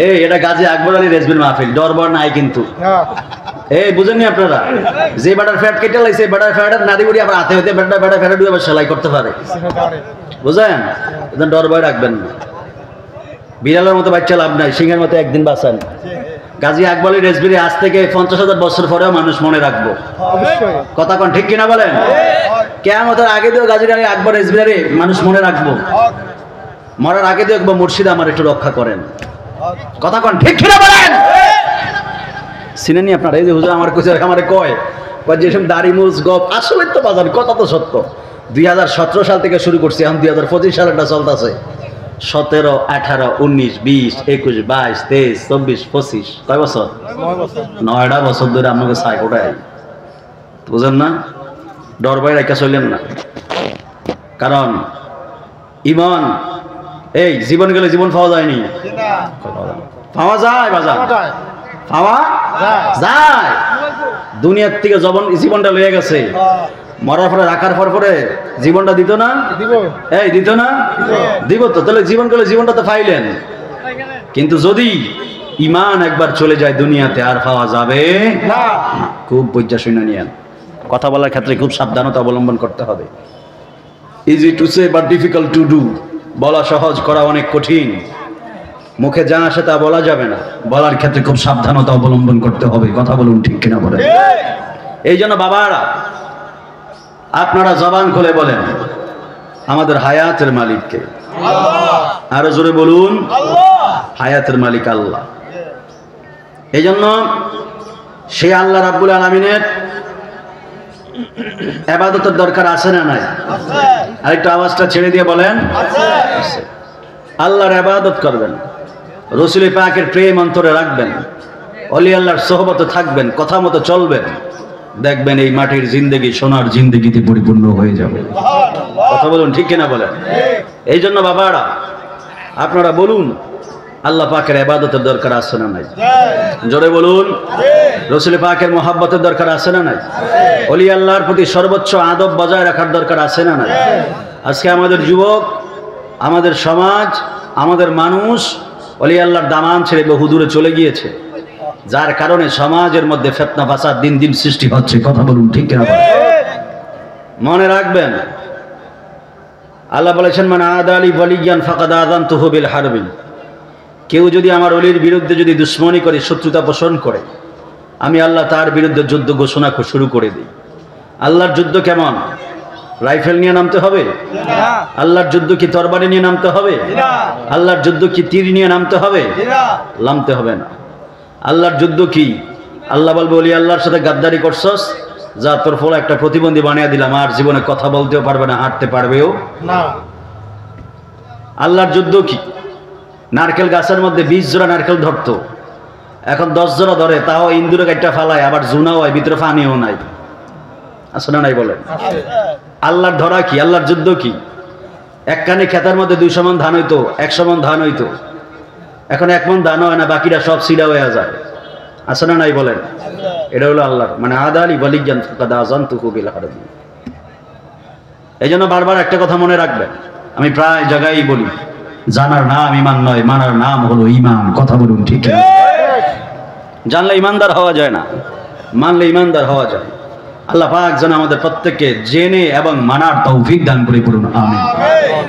এই এটা গাজী আকবর আলী রেজবির মাহফিল, ডরবর নাই কিন্তু। এই বুঝেননি আপনারা, যে বেটার ফ্যাট কেটে লাইছে বেটার ফ্যাটের নাড়ি বুড়ি আবার হাতে হইতে বেটার ফ্যাট আবার সেলাই করতে পারে, বুঝেন? ডর ভয় রাখবেন না। বিড়ালের মতো বাচ্চা লাভ নাই, সিংহের মতো একদিন বাঁচান। গাজী আকবর আলী রেজবির আজ থেকে 50,000 বছর পরেও মানুষ মনে রাখবো, কথা কোন ঠিক কিনা বলেন? কিয়ামতের আগে দিয়েও গাজী আকবর রেজবির মানুষ মনে রাখবো, মরার আগে দেখবো মুর্শিদ আমার একটু রক্ষা করেন, কথা কোন ঠিক কিনা বলেন? চিনেনি আপনারা? এই যে হুজুর আমার আমারে কয় যেসব দাড়ি মুজ গপ, আসলে তো বাজার কথা তো সত্য। 2017 সাল থেকে শুরু করছি, এখন 2025 সালটা চলতেছে। 17, 18, 19, 20, 21, 22, 23, 24, 25, কয় বছর? 9টা বছর ধরে আমাকে সাইক ওটাই, বুঝেন না? ডর ভয় রেখা চললেন না, কারণ ইমান এই জীবন গেলে জীবন পাওয়া যায়নি, পাওয়া যায় বাজার, পাওয়া যায়। দুনিয়ার থেকে জীবনটা লয়ে গেছে, মরার পরে রাখার পরে জীবনটা দিত না? এই দিত না? দিব তো। তাহলে জীবন গেলে জীবনটা তো পাইলেন, কিন্তু যদি ইমান একবার চলে যায় দুনিয়াতে আর পাওয়া যাবে না। খুব বুঝা শুনে নিয়েন, কথা বলার ক্ষেত্রে খুব সাবধানতা অবলম্বন করতে হবে। Easy to say but difficult to do, বলা সহজ করা অনেক কঠিন। মুখে যা আসে তা বলা যাবে না, বলার ক্ষেত্রে খুব সাবধানতা অবলম্বন করতে হবে, কথা বলুন ঠিক কিনা বলেন? এই জন্য বাবারা আপনারা জবান খুলে বলেন আমাদের হায়াতের মালিককে, আরো জোরে বলুন হায়াতের মালিক আল্লাহ। এই জন্য সেই আল্লাহ রাব্বুল আলামিনের ইবাদতের দরকার আছে না নাই? আরেকটু আওয়াজটা ছেড়ে দিয়ে বলেন আছে। আল্লাহর ইবাদত করবেন, রাসূল পাকের প্রেম অন্তরে রাখবেন, ওলি আল্লাহর সোহবতে থাকবেন, কথা মতো চলবেন, দেখবেন এই মাটির জিন্দেগি সোনার জিন্দেগিতে পরিপূর্ণ হয়ে যাবে, কথা বলুন ঠিক কিনা বলেন? এই জন্য বাবারা আপনারা বলুন আল্লাহ পাকের ইবাদতের দরকার আছে না নাই? জোরে বলুন রাসূল পাকের মহব্বতের দরকার আছে না নাই? ওলি আল্লাহর প্রতি সর্বোচ্চ আদব বজায় রাখার দরকার আছে না নাই? আজকে আমাদের যুবক, আমাদের সমাজ, আমাদের মানুষ ওলি আল্লাহর দামান ছেড়ে বহু দূরে চলে গিয়েছে, যার কারণে সমাজের মধ্যে ফিতনা ফাসাদ দিন দিন সৃষ্টি হচ্ছে, কথা বলুন ঠিক কিনা বলেন? মনে রাখবেন আল্লাহ বলেছেন মান আদালি ওয়ালিয়ান ফাকাদ আযানতুহু বিল হারবি, কেউ যদি আমার ওলির বিরুদ্ধে যদি দুশমনি করে, শত্রুতা পোষণ করে, আমি আল্লাহ তার বিরুদ্ধে যুদ্ধ ঘোষণা শুরু করে দিই। আল্লাহর যুদ্ধ কেমন? রাইফেল নিয়ে নামতে হবে? আল্লাহর যুদ্ধ কি তরবারি নিয়ে নামতে হবে? আল্লাহর যুদ্ধ কি তীর নিয়ে নামতে হবে? নামতে হবে না। আল্লাহর যুদ্ধ কি? আল্লাহ বলবে ওলি আল্লাহর সাথে গাদ্দারি করছস, যা তোর ফলে একটা প্রতিবন্ধী বানিয়ে দিলাম, আর জীবনে কথা বলতেও পারবে না, হাঁটতে পারবেও না। আল্লাহর যুদ্ধ কি? নারকেল গাছের মধ্যে 20 জোড়া নারকেল ধরতো, এখন 10 জোড়া ধরে, তাও ইন্দুরে গাইটা ফালায়, আবার জুনাও হয়, ভিতরে পানিও নাই, আছে না নাই বলেন? আল্লাহর ধরা কি? আল্লাহর যুদ্ধ কি? একখানে খেতার মধ্যে 200 মণ ধান হইতো, 100 মণ ধান হইতো, এখন 1 মণ ধান হয় না, বাকিটা সব সিডা হয়ে যায়, আছে না নাই বলেন? এটা হলো আল্লাহর মানে আদালি ওয়ালিয়ান ফাকাদ আযানতুহু বিল হারবি। এই জন্য বারবার একটা কথা মনে রাখবেন, আমি প্রায় জায়গায় বলি, জানার নাম ইমান নয়, মানার নাম হলো ইমান, কথা বলুন ঠিক না? জানলে ইমানদার হওয়া যায় না, মানলে ইমানদার হওয়া যায়। আল্লাহ পাক যেন আমাদের প্রত্যেককে জেনে এবং মানার তৌফিক দান করে, বলুন আমিন।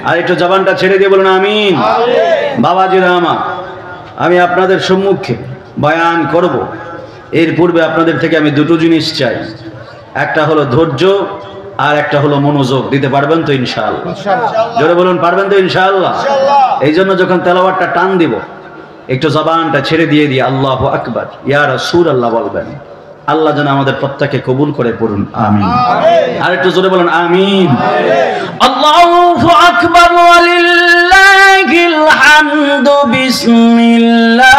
আর একটু জবানটা ছেড়ে দিয়ে বলুন আমিন। বাবাজিরা আমার, আমি আপনাদের সম্মুখে বয়ান করব, এর পূর্বে আপনাদের থেকে আমি দুটো জিনিস চাই, একটা হলো ধৈর্য আর একটা হলো মনোযোগ। দিতে পারবেন তো ইনশাআল্লাহ? জোরে বলুন পারবেন তো ইনশাআল্লাহ? এই জন্য যখন তেলাওয়াতটা টান দিব, একটু জবানটা ছেড়ে দিয়ে আল্লাহু আকবার ইয়া রাসূলুল্লাহ বলবেন। আল্লাহ যেন আমাদের প্রত্যেককে কবুল করে, পড়ুন আমিন। আর একটু জোরে বলুন আমিন। আল্লাহু আকবার ওয়ালিল্লাহিল হামদু বিসমিল্লাহির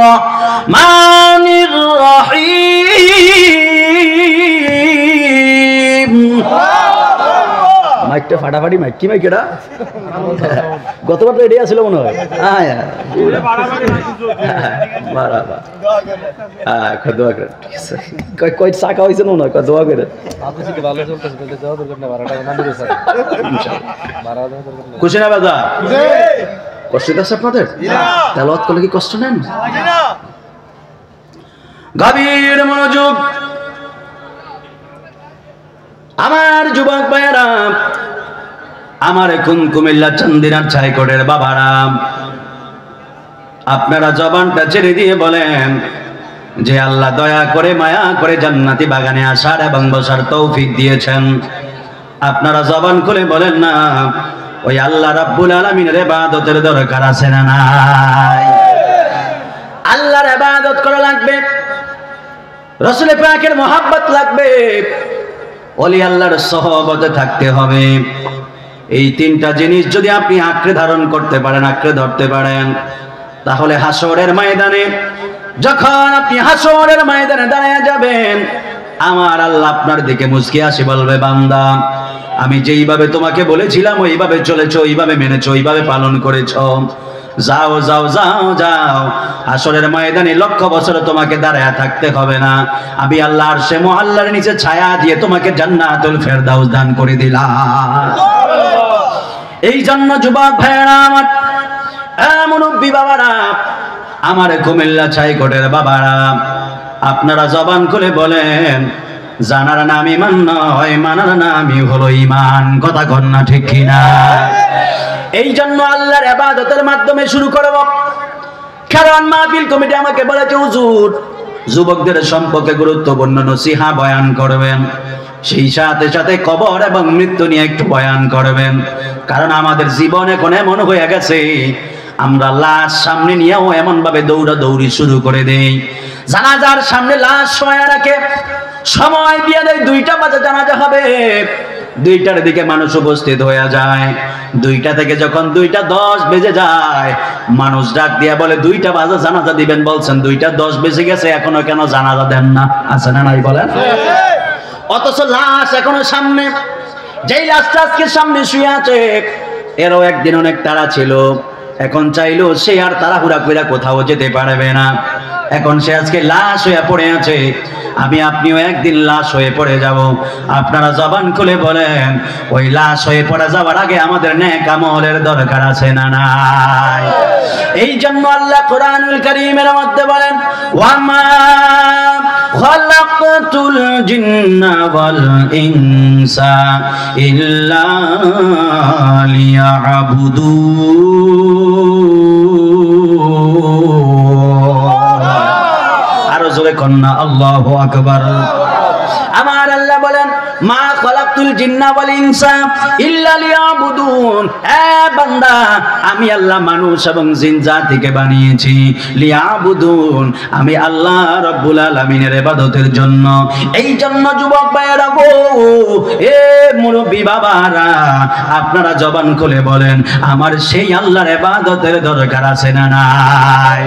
রাহমানির রহিম। মাইকটা ফাটাফাটি মাইক, কি মাইক এটা? গতবার তো এটাই ছিল মনে হয়। কয় চাকা হয়েছে মনে হয়, দোয়া করে খুশি না বাজা? কষ্ট আছে আপনাদের? তেলাওয়াত করলে কি কষ্ট নেন? গভীর মনোযোগ আমার যুবক ভাইয়েরা, আমার কুমিল্লা চান্দিনার ছাইকোটের বাবারা, আপনারা জবানটা ছেড়ে দিয়ে বলেন যে আল্লাহ দয়া করে মায়া করে জান্নাতি বাগানে আসার এবং বসার তৌফিক দিয়েছেন। আপনারা জবান খুলে বলেন না ওই আল্লাহ রাব্বুল আলামিনের ইবাদতের দরকার আছে না নাই? আল্লাহর ইবাদত করা লাগবে, রাসূল পাকের মহব্বত লাগবে, ওলি আল্লাহর সহবতে থাকতে হবে। এই তিনটা জিনিস যদি আপনি আঁকড়ে ধারণ করতে পারেন, আঁকড়ে ধরতে পারেন, তাহলে হাসরের ময়দানে যখন আপনি হাসরের ময়দানে দাঁড়িয়ে যাবেন, আমার আল্লাহ আপনার দিকে মুস্কি হাসি বলবে, বান্দা আমি যেইভাবে তোমাকে বলেছিলাম ওইভাবে চলেছো, ওইভাবে মেনেছো, ওইভাবে পালন করেছো, যাও যাও যাও যাও, হাসরের ময়দানে লক্ষ বছর তোমাকে দাঁড়ায় থাকতে হবে না, আমি আল্লাহ আরশে মুআল্লার নিচে ছায়া দিয়ে তোমাকে জান্নাতুল ফেরদাউস দান করে দিলাম। এই জন্য যুবক ভাইয়েরা আমার, মুরব্বী বাবারা, আমার কুমিল্লা ছাইকোটের বাবারা, আপনারা জবান খুলে বলেন জানার নাম ঈমান নয়, মানার নামই হলো ঈমান। কথা কন না ঠিক কিনা? এই জন্য আল্লাহর ইবাদতের মাধ্যমে শুরু করব। কারণ মাহফিল কমিটি আমাকে বলেছে হুজুর যুবকদের সম্পর্কে গুরুত্বপূর্ণ নসিহা বয়ান করবেন, সেই সাথে সাথে কবর এবং মৃত্যু নিয়ে একটু বয়ান করবেন। কারণ আমাদের জীবন এখন এমন হয়ে গেছে, আমরা লাশ সামনে নিয়েও এমন ভাবে দৌড়াদৌড়ি শুরু করে দেই। জানাজার সামনে লাশ শোয়া রাখে, সময় দিয়ে দেয় 2টা বাজে জানাজা হবে, 2টার দিকে মানুষ উপস্থিত হয়ে যায়। 2টা থেকে যখন 2:10 বেজে যায়, মানুষ ডাক দিয়া বলে 2টা বাজে জানাজা দিবেন, বলছেন 2:10 বেজে গেছে, এখনো কেন জানাজা দেন না? আছে না নাই বলেন? অথচ লাশ এখনো সামনে, যেই লাশটা আজকে সামনে শুয়ে আছে, এরও একদিন অনেক তাড়া ছিল, এখন চাইলেও সে আর তাড়াহুড়া কইরা কোথাও যেতে পারবে না। এখন সে আজকে লাশ হয়ে পড়ে আছে, আমি আপনিও একদিন লাশ হয়ে পড়ে যাব। আপনারা জবান খুলে বলেন ওই লাশ হয়ে পড়ে যাওয়ার আগে আমাদের নেক আমলের দরকার আছে না নাই? এই জন্য আল্লাহ কোরআনুল কারীমের মধ্যে বলেন ওয়ামা খালাকতুল জিন্না ওয়াল ইনসা ইল্লা লিয়াবুদুন। আরো জোরে কন্না আল্লাহু আকবার। আমার আল্লাহ বলেন মা খালাকতুল জিন্না ওয়াল ইনসা ইল্লা লিয়াবুদুন। বান্দা আমি আল্লাহ মানুষ এবং জিন জাতিকে বানিয়েছি লিয়াবুদুন, আমি আল্লাহ রাব্বুল আলামিনের ইবাদতের জন্য। এই জন্য যুবক ভাইয়েরা গো, এ মুরব্বি বাবারা, আপনারা জবান খুলে বলেন আমার সেই আল্লাহর ইবাদতের দরকার আছে না নাই?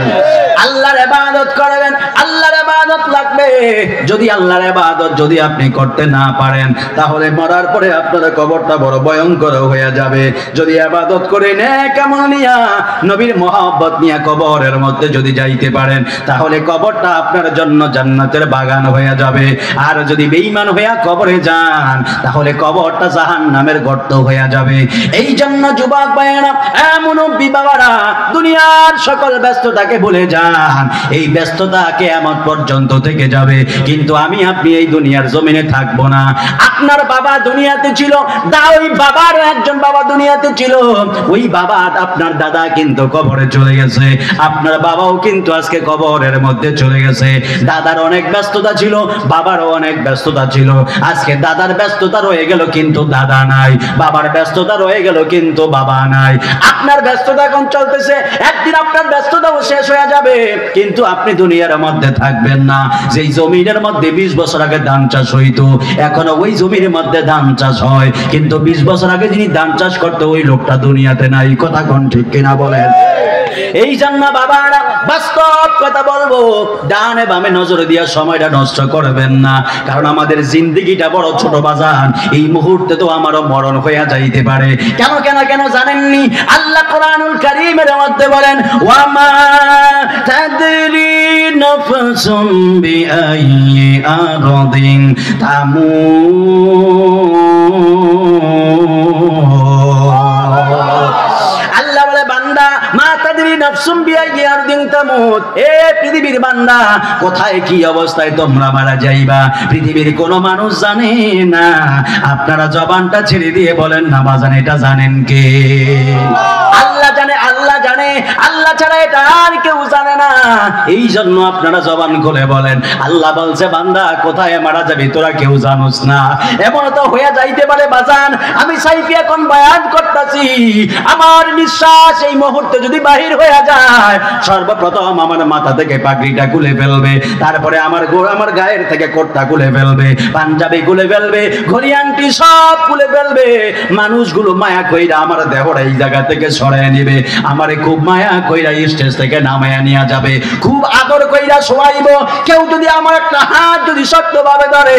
আল্লাহর ইবাদত করবেন, আল্লাহর ইবাদত লাগবে। যদি আল্লাহর ইবাদত যদি আপনি করতে না পারেন, তাহলে মরার পরে আপনার কবরটা বড় ভয়ঙ্কর হয়ে যাবে। যদি ইবাদত করে নেক আমল নিয়া নবীর মহব্বত নিয়া কবরের মধ্যে যদি যাইতে পারেন, তাহলে কবরটা আপনার জন্য জান্নাতের বাগান হয়ে যাবে। আর যদি বেঈমান হইয়া কবরে যান, তাহলে কবরটা জাহান্নামের গর্ত হয়ে যাবে। এই জন্য যুবক ভাইয়েরা, মুরব্বি বাবারা, দুনিয়ার সকল ব্যস্ততাকে ভুলে যান। এই ব্যস্ততা কিয়ামত পর্যন্ত থেকে যাবে, কিন্তু আমি আপনি এই দুনিয়ার জমিনে থাকবো না। আপনার বাবা দুনিয়াতে ছিল, ওই বাবার একজন বাবা দুনিয়াতে ছিল, ওই বাবা আপনার দাদা কিন্তু কবরে চলে গেছে, আপনার বাবাও কিন্তু আজকে কবরের মধ্যে চলে গেছে। দাদার অনেক ব্যস্ততা ছিল, বাবারও অনেক ব্যস্ততা ছিল। আজকে দাদার ব্যস্ততা রয়ে গেল কিন্তু দাদা নাই, বাবার ব্যস্ততা রয়ে গেল কিন্তু বাবা নাই। আপনার ব্যস্ততা এখন চলতেছে, একদিন আপনার ব্যস্ততাও শেষ হয়ে যাবে, কিন্তু আপনি দুনিয়ার মধ্যে থাকবেন না। যেই জমিনের মধ্যে 20 বছর আগে ধান চাষ হইতো, এখনো ওই জমির মধ্যে ধান চাষ হয়, কিন্তু 20 বছর আগে যিনি ধান চাষ করতে ওই লোকটা দুনিয়াতে নাই। কথা কোন ঠিক কিনা বলেন? এই জন্য বাবারা বাস্তব কথা বলবো, ডানে বামে নজর দিয়া সময়টা নষ্ট করবেন না। কারণ আমাদের জিন্দেগিটা বড় ছোট বাজান, এই মুহূর্তে তো আমারও মরণ হয়ে যাইতে পারে। কেন কেন কেন জানেননি? আল্লাহ কোরআনুল কারীমের মধ্যে বলেন ওয়ামা তাদরি নাফসুম বিআইয়ি আরদিন তামুত। আল্লাহ বলে বান্দা মা নাফসুম বিআইয়ি আরদিন তামুত, এ পৃথিবীর বান্দা কোথায় কি অবস্থায় তোমরা মারা যাইবা পৃথিবীর কোনো মানুষ জানে না। আপনারা জবানটা ছেড়ে দিয়ে বলেন না বাজান এটা জানেন কে? আল্লাহ জানে, আল্লাহ জানে, আল্লাহ ছাড়া এটা আর কেউ জানে না। এই জন্য আপনারা জবান খুলে বলেন, আল্লাহ বলছে বান্দা কোথায় মারা যাবি তোরা কেউ জানোস না। এমন তো হয়ে যাইতে পারে বাজান, আমি সাইফি এখন বয়ান করতেছি, আমার নিঃশ্বাস এই মুহূর্তে যদি বাহির হয়ে যায়, সর্বপ্রথম আমার মাথা থেকে পাগড়িটা খুলে ফেলবে, তারপরে আমার গায়ের থেকে কোটটা খুলে ফেলবে, পাঞ্জাবি খুলে ফেলবে, ঘড়িয়ানটি সব খুলে ফেলবে। মানুষগুলো মায়া কইরা আমার দেহটা এই জায়গা থেকে সরায় নিবে, আমারে খুব মায়া কইরা স্টেজ থেকে নামায়া নিয়ে যাবে, খুব আদর কইরা শোয়াইব। কেউ যদি আমার একটা হাত যদি শক্তভাবে ধরে,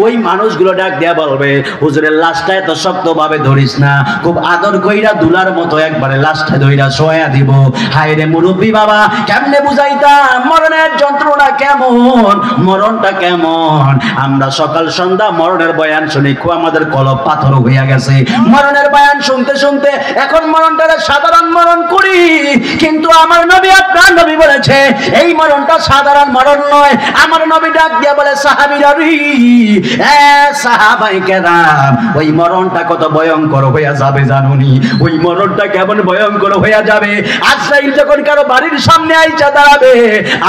ওই মানুষগুলো ডাক দিয়া বলবে হুজুরের লাশটা এত শক্তভাবে ধরিস না, খুব আদর কইরা দুলার মতো একবারে লাশটা ধইরা শোয়া দিব। হায় রে মুরব্বী বাবা, কেমনে বুঝাইতাম মরণের যন্ত্রণা কেমন, মরণটা কেমন। আমরা সকাল সন্ধ্যা মরণের বয়ান শুনি, খুব আমাদের কলব পাথর হইয়া গেছে মরণের বয়ান শুনতে শুনতে। এখন মরণটা সাধারণ মরণ করি, কিন্তু আমার নবী আপনার নবী বলেছে এই মরণটা সাধারণ মরণ নয়। আমার নবী ডাক দিয়া বলে সাহাবীরা রে, সাহাবায়ে কেরাম, ওই মরণটা কত ভয়ঙ্কর হইয়া যাবে জানুনি? ওই মরণটা কেমন ভয়ঙ্কর হইয়া যাবে? আজরাইল যখন কারো বাড়ির সামনে আইসা দাঁড়াবে,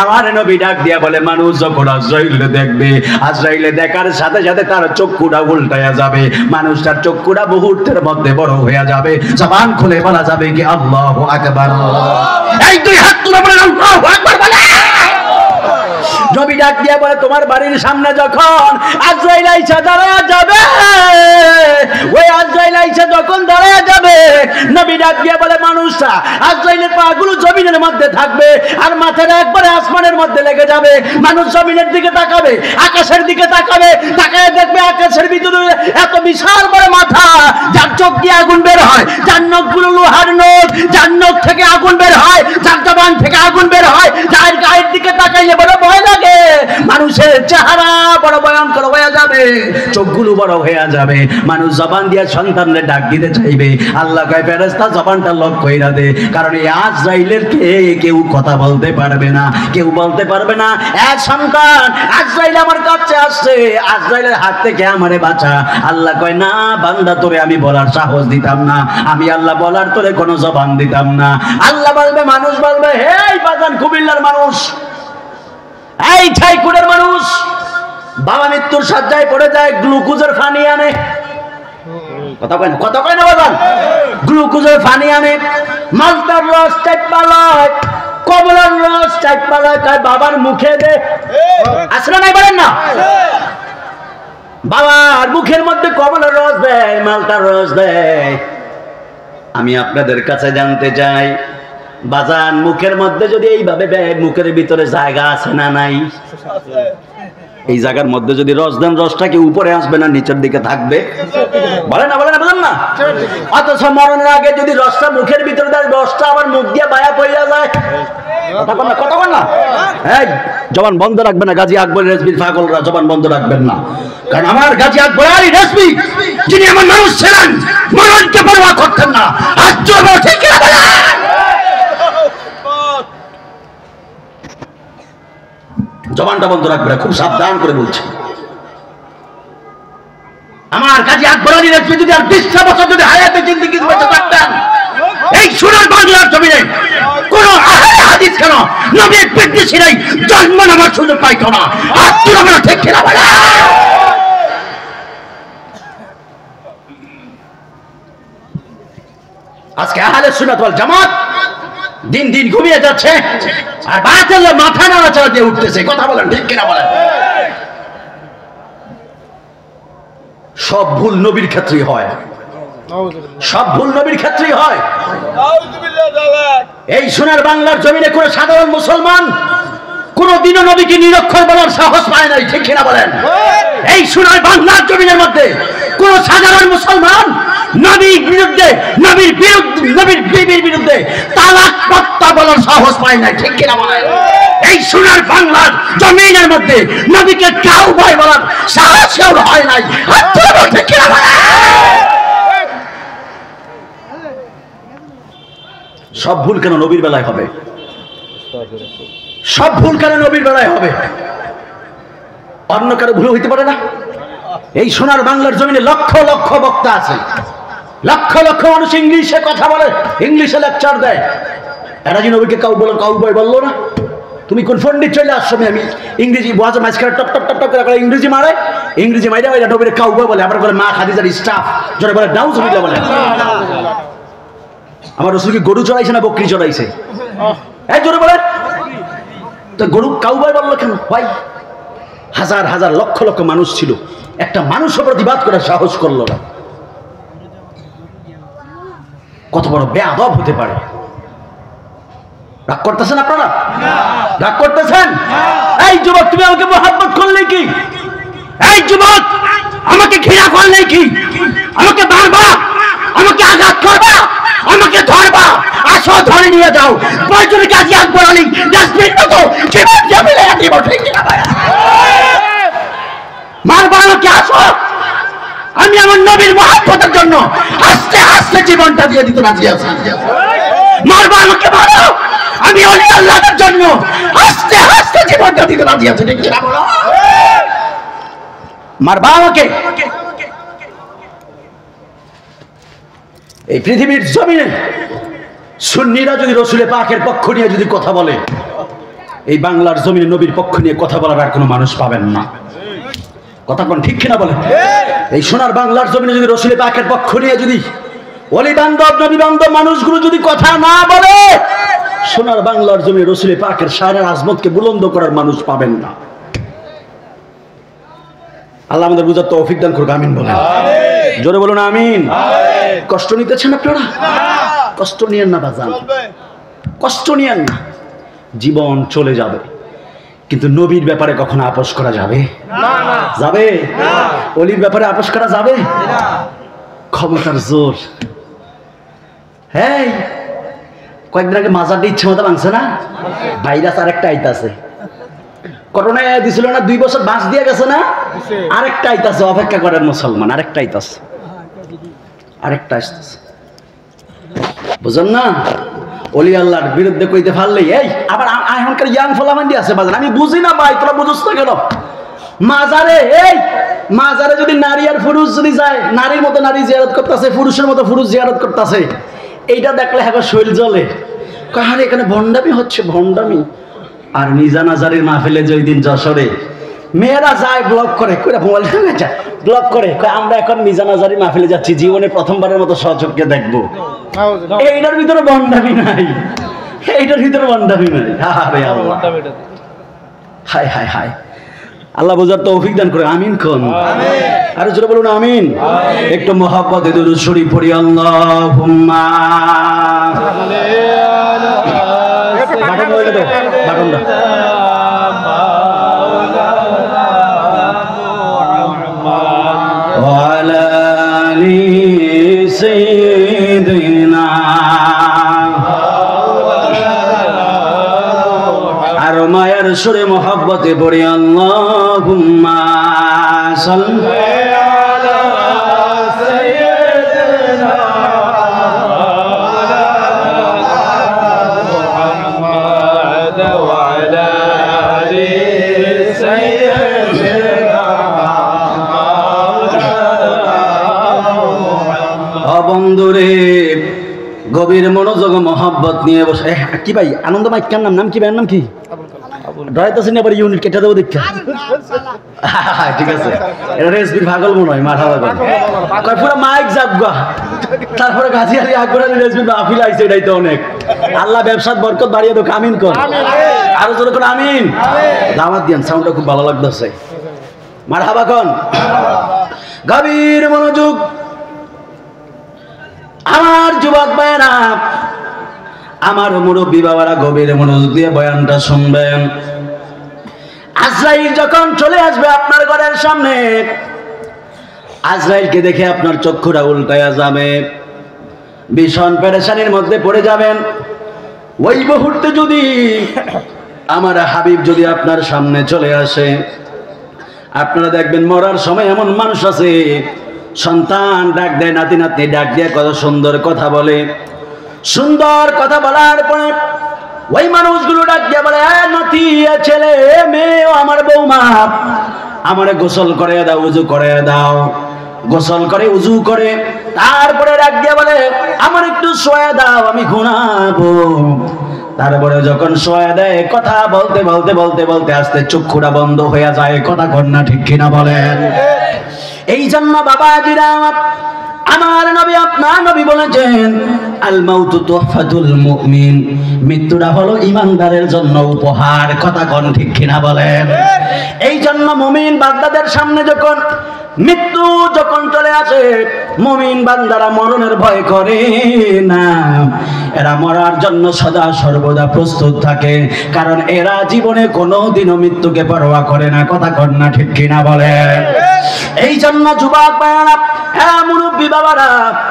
আমার নবী ডাক দিয়া বলে মানুষ যখন আজরাইলে দেখবে, আজরাইলে দেখার সাথে সাথে তার চক্ষুটা উল্টায়া যাবে, মানুষটার চক্ষুটা মুহূর্তের মধ্যে বড় হইয়া যাবে, জবান খুলে বলা যাবে কি আল্লাহু আকবার। এই দুই হাত তুলে বলেন আল্লাহু আকবার বলে। নবী ডাক দিয়া বলে তোমার বাড়ির সামনে যখন আজরাইল আইসা দাঁড়ায়া যাবে, ওই আজরাইল আইসা যখন দাঁড়ায়া যাবে, নবী ডাক দিয়া বলে মানুষটা আজরাইলের পাগুলো জমিনের মধ্যে থাকবে আর মাথাটা একবারে আসমানের মধ্যে লেগে যাবে। মানুষ জমিনের দিকে তাকাবে, আকাশের দিকে তাকাবে, তাকায় দেখবে আকাশের ভিতরে এত বিশাল বড় মাথা, যার চোখ দিয়ে আগুন বের হয়, যার নখগুলো লোহার নখ, যার নখ থেকে আগুন বের হয়, যার জবান থেকে আগুন বের হয়, যার গায়ের দিকে তাকাইলে বড় ভয় লাগে। মানুষের চেহারা বড় ভয়ঙ্কর হয়ে যাবে, চোখগুলো বড় হয়ে যাবে। মানুষ জবান দিয়ে সন্তানরে ডাক দিতে চাইবে, আল্লাহ কয় ফেরেশতা জবানটা লক কইরা দে, কারণ এই আজরাইলের কেউ কথা বলতে পারবে না, কেউ বলতে পারবে না এক সন্তান আজরাইল আমার কাছে আসছে, আজরাইলের হাত থেকে আমারে বাঁচা। আল্লাহ কয় না বান্দা, তোরে আমি বলার সাহস দিতাম না, আমি আল্লাহ বলার তোরে কোনো জবান দিতাম না। আল্লাহ বলবে, মানুষ বলবে হে বাজান কুমিল্লার মানুষ, এই ছাইকুড়ের মানুষ, বাবা মৃত্যুর শয্যায় পড়ে যায়, গ্লুকোজের পানি আনে, কথা কয় না বাজান, গ্লুকোজের পানি আনে, মালটার রস চাইপালয়, কমলার রস চাইপালয়, তাই বাবার মুখে দে, আসলে নাই বলেন না, বাবার মুখের মধ্যে কমলার রস দেয়, মালটার রস দেয়। আমি আপনাদের কাছে জানতে চাই বাজান, মুখের মধ্যে যদি এইভাবে মুখের ভিতরে জায়গা আছে না নাই? এই জায়গার মধ্যে যদি রস দেন, রসটা কি উপরে আসবে না নিচের দিকে থাকবে? বলে না বুঝলেন না? অথচ মরণের আগে যদি রসটা মুখের ভিতরে দেয়, রসটা আবার মুখ দিয়ে বায়া পড়িয়া যায়। কথা বল না, এই জবান বন্ধ রাখবেন না। গাজী আকবর রেজবির পাগলরা জবান বন্ধ রাখবেন না, কারণ আমার গাজী আকবর আলী রেজবি যিনি আমার মানুষ ছিলেন, মরণকে পরোয়া করতেন না। আজ ঠিক জবানটা বন্ধ রাখবে, খুব সাবধান করে বলছি। আমার গাজী আকবর আলী রেজবি যদি আর 20 বছর যদি হায়াতে জিন্দেগি বেঁচে থাকতেন, এই সোনার বাংলার জমিনে কোন হাদিস কেন নবীর বিদ্বেষীরাই জন্ম নেওয়ার সুযোগ পাইতো না। আর তুই আমরা ঠিক কিনা বলে? আজকে আহলে সুন্নাত ওয়াল জামাত দিন দিন ঘুমিয়ে যাচ্ছে, আর বাতিল মাথা নাড়াচাড়া দিয়ে উঠতেছে। কথা বলেন ঠিক কিনা বলেন? সব ভুল নবীর ক্ষেত্রেই হয়, সব ভুল নবীর ক্ষেত্রেই হয়। এই সোনার বাংলার জমিনে কোন সাধারণ মুসলমান কোনদিনও নবীকে নিরক্ষর বলার সাহস পায় নাই, ঠিক কিনা বলেন? এই সোনার বাংলার জমিনের মধ্যে কোন সাধারণ মুসলমান নবীর বিরুদ্ধে, নবীর বিবির বিরুদ্ধে তালাক প্রত্যা বলার সাহস পায় নাই, ঠিক কিনা বলেন? এই সোনার বাংলার জমিনের মধ্যে নবীকে কাউ ভয় বলার সাহস কেউ হয় নাই, ঠিক কিনা বলেন? সব ভুল কেন নবীর বেলায় হবে? সব ভুল কেন নবীর বেলায় হবে? অন্য কারো ভুল হইতে পারে না? এই সোনার বাংলার জমিনে লক্ষ লক্ষ বক্তা আছে, লক্ষ লক্ষ মানুষ ইংলিশে কথা বলে, ইংলিশে লেকচার দেয়। এরা যে নবীকে কাউবয় বললো না? তুমি কোন পণ্ডিত চলে আসছো? আমি ইংরেজি ওয়াজ মাঝখানে টপ টপ টপ টপ করে ইংরেজি মারে, ইংরেজি মাইরা ওই নবীর কাউবয় বলে, আবার বলে মা খাদিজার স্টাফ, জোরে বলে নাউজুবিল্লাহ বলে। আমার রাসূল কি গরু চড়াইছে না বকরি চড়াইছে? এই জোরে বলে। তো গরু কাউবয় বললো কেন ভাই? হাজার হাজার লক্ষ লক্ষ মানুষ ছিল, একটা মানুষও প্রতিবাদ করার সাহস করলো না। কত বড় বেয়াদব হতে পারে! রাগ করতেছেন আপনারা? রাগ করতেছেন? এই যুবক, তুমি আমাকে মহব্বত করলে কি? এই যুবক, আমাকে ঘৃণা করলে কি? আমাকে মারবা, আমাকে আঘাত করবা, আমাকে ধরবা, আসো ধরে নিয়ে যাও। প্রয়োজনে কাজী আকবর আলী ডাস্টবিন মতো জীবন জামিলে দিব, ঠিক কিনা? মারবা আমাকে, আসো। আমি আমার নবীর মহব্বতের জন্য আস্তে আস্তে জীবনটা দিয়ে দিতে রাজি আছি। মারবা আমাকে, মারো। আমি ওলি আল্লাহর জন্য আস্তে আস্তে জীবনটা দিতে রাজি আছি, ঠিক কিনা? মারবা আমাকে। এই পৃথিবীর জমিনে সুন্নিরা যদি রাসূলের পাকের পক্ষ নিয়ে যদি কথা বলে, এই বাংলার জমিনে নবীর পক্ষ নিয়ে কথা বলার আর কোনো মানুষ পাবেন না। কথা কোন ঠিক কিনা বলে? এই সোনার বাংলার জমিনে যদি রাসূলের পাকের পক্ষ নিয়ে যদি ওলি বান্ধব নবী বান্ধব মানুষগুলো যদি কথা না বলে, সোনার বাংলার জমিনে রাসূলের পাকের শানের আজমতকে বুলন্দ করার মানুষ পাবেন না। আল্লাহ আমাদের বুঝার তৌফিক দান করুক, আমিন বলেন। জোরে বলুন আমিন। কষ্ট নিতেছেন আপনারা? কষ্ট নিয়েন না বাজান, কষ্ট নিয়েন না। জীবন চলে যাবে, কিন্তু নবীর ব্যাপারে কখনো আপোষ করা যাবে? যাবে? অলির ব্যাপারে আপোষ করা যাবে? ক্ষমতার জোর। হ্যাঁ, কয়েকদিন আগে মাজারটা ইচ্ছে মতো ভাঙছে না? ভাইরাস আরেকটা আইতাছে। করোনা দিছিল না, 2 বছর বাঁচ দিয়ে গেছে না? আরেকটা আইতাছে, অপেক্ষা করেন মুসলমান, আরেকটা আইতাছে, আরেকটা আসতেছে। বুঝেন না? অলি আল্লাহর বিরুদ্ধে কইতে পারলেই এই আবার এখনকার ইয়াং ফলামান্ডি আছে বাজার। আমি বুঝি না ভাই, তোরা বুঝছ না কেন? মাজারে, এই মাজারে যদি নারী আর পুরুষ যদি যায়, নারীর মতো নারী জিয়ারত করতেছে, পুরুষের মতো পুরুষ জিয়ারত করতেছে, এইটা দেখলে এখন শৈল জ্বলে। কারণ এখানে ভণ্ডামি হচ্ছে, ভণ্ডামি। আর মিজান আজারির মাহফিলে যে ওই দিন যশোরে মেয়েরা যায় ব্লগ করে, মোবাইল ব্লগ করে, আমরা এখন মিজান আজারির মাহফিলে যাচ্ছি, জীবনে প্রথমবারের মতো সচক্ষে দেখবো। এইটার ভিতরে ভণ্ডামি নাই, এইটার ভিতরে ভণ্ডামি নাই। আরে আল্লাহ, হায় হায় হায়, আল্লাহ বোঝার তৌফিক দান করে, আমিন কোন। আরে জোরে বলুন আমিন। একটু মুহাব্বতে দুরূদ শরীফ পড়ি। আল্লাহুম্মা বাটন হয়ে গেল, বাটনটা ওয়ালা আলি সাইয়্যিদিনা, আর মায়ের সুরে মুহাব্বতে পড়ি আল্লাহুম্মা সাল্লি আলা সাইয়্যিদিনা মুহাম্মদ ওয়া আলা আলি সাইয়্যিদিনা। বন্ধুরে, গভীর মনোযোগ মহব্বত নিয়ে বসে। কি ভাই আনন্দ ভাই, কেন নাম কি? ভাইয়ের নাম কি? ডরাইতেছেন আবার ইউনিট কেটে দেবো দেখা। ঠিক আছে, এটা রেসবির ভাগল মনে হয়, মাথা ভাগল পুরো মাইক যাবগা। তারপরে গাজী আলী আকবর আলী রেসবির মাহফিল আইছে, এটাই তো অনেক। আল্লাহ ব্যবসার বরকত বাড়িয়ে দেখ, আমিন কর। আরো জোরে করে আমিন। দাওয়াত দিয়েন, সাউন্ডটা খুব ভালো লাগতেছে। মারহাবা কোন। গভীর মনোযোগ আমার যুবক ভাইয়েরা, আমার মুরব্বী বাবারা, গভীর মনোযোগ দিয়ে বয়ানটা শুনবেন। আজরাইল যখন চলে আসবে আপনার ঘরের সামনে, আজরাইলকে দেখে আপনার চক্ষুটা উল্টায়া যাবে, ভীষণ পেরেশানির মধ্যে পড়ে যাবেন। ওই মুহূর্তে যদি আমার হাবিব যদি আপনার সামনে চলে আসে, আপনারা দেখবেন মরার সময় এমন মানুষ আছে, সন্তান ডাক দেয়, নাতি নাতনি ডাক দিয়ে কত সুন্দর কথা বলে, সুন্দর কথা বলার পরে ওই মানুষগুলো ডাক দিয়ে বলে, নাতি, ছেলে, মেয়ে, আমার বৌমা, আমারে গোসল করে দাও, উজু করে দাও। গোসল করে উজু করে তারপরে ডাক দিয়ে বলে, আমার একটু শোয়া দাও, আমি ঘুমাবো। তারপরে যখন শোয়া দেয়, কথা বলতে বলতে বলতে বলতে আস্তে চক্ষুটা বন্ধ হয়ে যায়। কথা কন্যা ঠিক কিনা বলেন? এই জন্য বাবাজিরা আমার নবী, আপনার নবী বলেছেন, আল মাউতু তুহফাতুল মুমিন, মৃত্যুটা হলো ইমানদারের জন্য উপহার। কথা কোন ঠিক কিনা বলেন? এই জন্য মুমিন বান্দাদের সামনে যখন মৃত্যু যখন চলে আসে, মুমিন বান্দারা মরণের ভয় করে না, এরা মরার জন্য সদা সর্বদা প্রস্তুত থাকে, কারণ এরা জীবনে কোনোদিনও মৃত্যুকে পরোয়া করে না। কথা কন্যা ঠিক কিনা বলেন? এই জন্য যুবক ভাইরা, হ্যাঁ মুরব্বী বাবারা,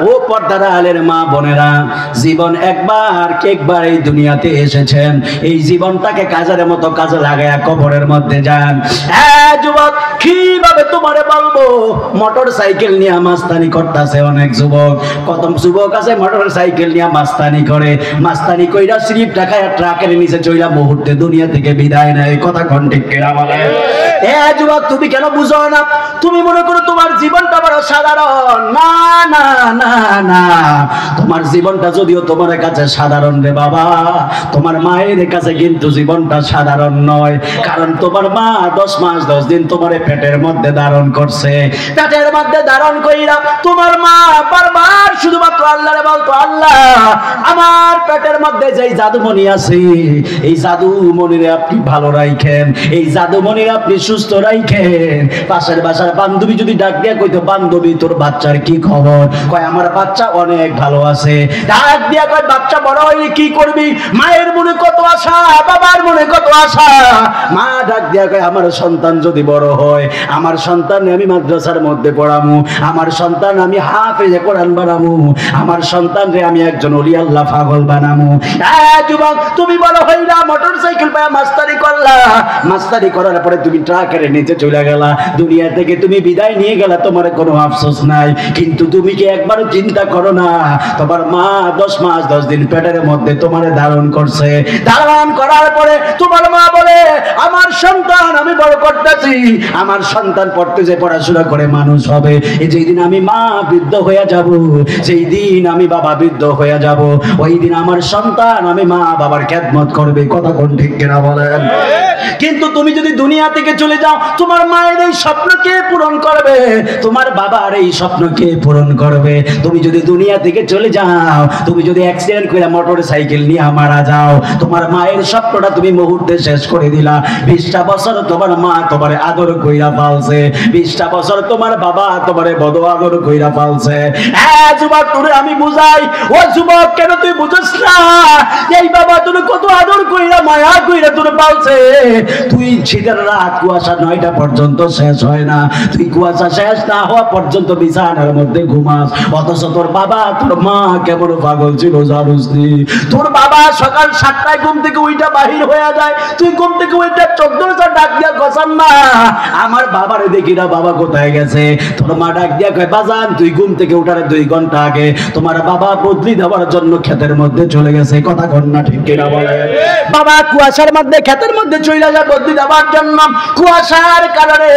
ও পর্দার আলের মা বোনেরা, জীবন একবার এই দুনিয়াতে এসেছেন, এই জীবনটাকে কাজের মতো কাজে লাগায়া কবরের মধ্যে যান। হ্যাঁ যুবক, কিভাবে তোমারে বলবো? মোটর সাইকেল নিয়ে মাস্তানি করতেছে অনেক যুবক। কত যুবক আছে মোটর সাইকেল নিয়ে মাস্তানি করে, মাস্তানি কইরা স্লিপ টাকায় ট্রাকের নিচে চইলা মুহূর্তে দুনিয়া থেকে বিদায় নেয়। কথা কোন ঠিক কিনা বলে? এ যুবক, তুমি কেন বুঝো না? তুমি মনে করো তোমার জীবনটা বড় সাধারণ। না না না না, তোমার জীবনটা যদিও তোমার কাছে সাধারণ রে বাবা, তোমার মায়ের কাছে কিন্তু জীবনটা সাধারণ নয়। কারণ তোমার মা 10 মাস 10 দিন তোমার পেটের মধ্যে ধারণ করছে। পেটের মধ্যে ধারণ কইরা তোমার মা বারবার শুধুমাত্র আল্লাহরে বলতো, আল্লাহ, আমার পেটের মধ্যে যেই জাদুমণি আছে, এই জাদুমণিরে আপনি ভালো রাখেন, এই জাদুমণিরে আপনি সুস্থ রাখেন। পাশের বাসার বান্ধবী যদি ডাক দিয়া কইতো, বান্ধবী তোর বাচ্চার কি খবর? কয় আমার বাচ্চা অনেক ভালো আছে। ডাক দিয়া কয়, বাচ্চা বড় হইলে কি করবি? মায়ের মনে কত আশা, বাবার মনে কত আশা। মা ডাক দিয়া কয়, আমার সন্তান যদি বড় হয়, আমার সন্তান আমি মাদ্রাসার মধ্যে পড়ামু, আমার সন্তান আমি হাফেজে কোরআন বানামু, আমার সন্তান রে আমি একজন ওলি আল্লাহ পাগল বানামু। যুবক, তুমি বড় হইলা, মোটর সাইকেল পায়া মাস্তানি করলা, মাস্তানি করার পরে তুমি ট্রাকের নিচে চলে গেলা, দুনিয়া থেকে তুমি বিদায় নিয়ে গেলা, তোমার কোনো আফসোস নাই। কিন্তু তুমি কি একবারও চিন্তা করো না, তোমার মা 10 মাস 10 দিন পেটের মধ্যে তোমারে ধারণ করছে। ধারণ করার পরে তোমার মা বলে, আমার সন্তান আমি বড় করতেছি, আমার সন্তান পড়তে যে পড়াশোনা করে মানুষ হবে, যেই দিন আমি মা বৃদ্ধ হয়ে যাব, সেই দিন আমি বাবা বৃদ্ধ হয়ে যাব, ওই দিন আমার সন্তান আমি মা বাবার খেদমত করবে। কথা কোন ঠিক কিনা বলেন? কিন্তু তুমি যদি দুনিয়া থেকে চলে যাও, তোমার মায়ের এই স্বপ্ন কে পূরণ করবে? তোমার বাবার এই স্বপ্ন কে পূরণ করবে? তুমি যদি দুনিয়া থেকে চলে যাও, তুমি যদি অ্যাক্সিডেন্ট করে মোটর সাইকেল নিয়ে মারা যাও, তোমার মায়ের স্বপ্নটা তুমি মুহূর্তে শেষ করে দিলা। 20টা বছর তোমার মা তোমারে আদর কইরা পালছে, 20টা বছর তোমার বাবা তোমারে বড় আদর কইরা পালছে। হ্যাঁ যুবক, তোরে আমি বুঝাই, ও যুবক, কেন তুই বুঝছ না? এই বাবা তোরে কত আদর কইরা মায়া কইরা তোরে পালছে। তুই শীতের রাত কুয়াশা 9টা পর্যন্ত শেষ হয় না, তুই কুয়াশা শেষ না হওয়া পর্যন্ত বিছানার মধ্যে ঘুমাস। অথচ তোর বাবা তোর মা কেমন পাগল ছিল জানুস নি? তোর বাবা সকাল 7টায় ঘুম থেকে উইটা বাহির হয়ে যায়, তুই ঘুম থেকে উইটা 14টা ডাক দিয়া গছান না, আমার বাবারে দেখি না, বাবা কোথায় গেছে? তোর মা ডাক দিয়া কয়, বাজান তুই ঘুম থেকে উঠার 2 ঘন্টা আগে তোমার বাবা বদলি দেওয়ার জন্য ক্ষেতের মধ্যে চলে গেছে। কথা কন্যা ঠিক কিনা বলে? বাবা কুয়াশার মধ্যে ক্ষেতের মধ্যে চলে যায় বদলি দেওয়ার জন্য। কুয়াশার কারণে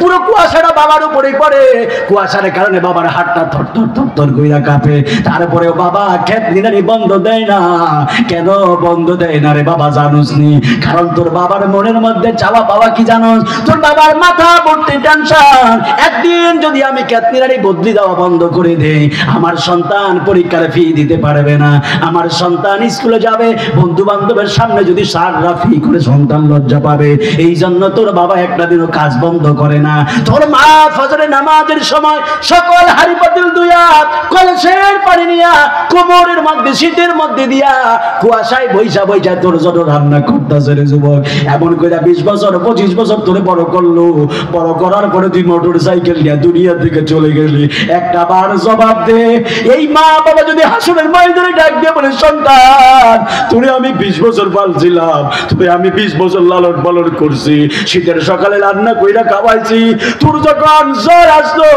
পুরো কুয়াশাটা বাবার উপরে পড়ে, কুয়াশার কারণে বাবার হাতটা থরথর থরথর কইরা কাঁপে। তারপরেও বাবা ক্ষেত নিড়ানি বন্ধ দেয় না। কেন বন্ধ দেয় না রে বাবা জানোস নি? কারণ তোর বাবার মনের মধ্যে চাওয়া পাওয়া কি জানোস? তোর বাবার মাথা ভর্তি টেনশন, একদিন যদি আমি ক্ষেত নিড়ানি বদলি দেওয়া বন্ধ করে দেই, আমার সন্তান পরীক্ষার ফি দিতে পারবে না, আমার সন্তান স্কুলে যাবে, বন্ধু বান্ধবের সামনে যদি সাররা ফি করে সন্তান লজ্জা পাবে। এই জন্য তোর বাবা একটা দিনও কাজ বন্ধ করে না। তোর মা ফজরের নামাজের সময় সকল হাড়ি পাতিল ধুইয়া কলসের পানি নিয়া কোমরের মধ্যে শীতের মধ্যে দিয়া কুয়াশায় বৈশা বৈশা তোর জন্য রান্না করতেছে রে যুবক। এমন করে 20 বছর 25 বছর তোরে বড় করলো, বড় করার পরে তুই মোটর সাইকেল নিয়ে দুনিয়া থেকে চলে গেলি। একটা বার জবাব দে, এই মা বাবা যদি হাসরের ময়দানে ডাক দিয়ে বলে, সন্তান তোরে আমি 20 বছর পালছিলাম, তোরে আমি 20 বছর লালন পালন করছি, শীতের সকালে রান্না কইরা খাওয়াইছি। তোর যখন জ্বর আসতো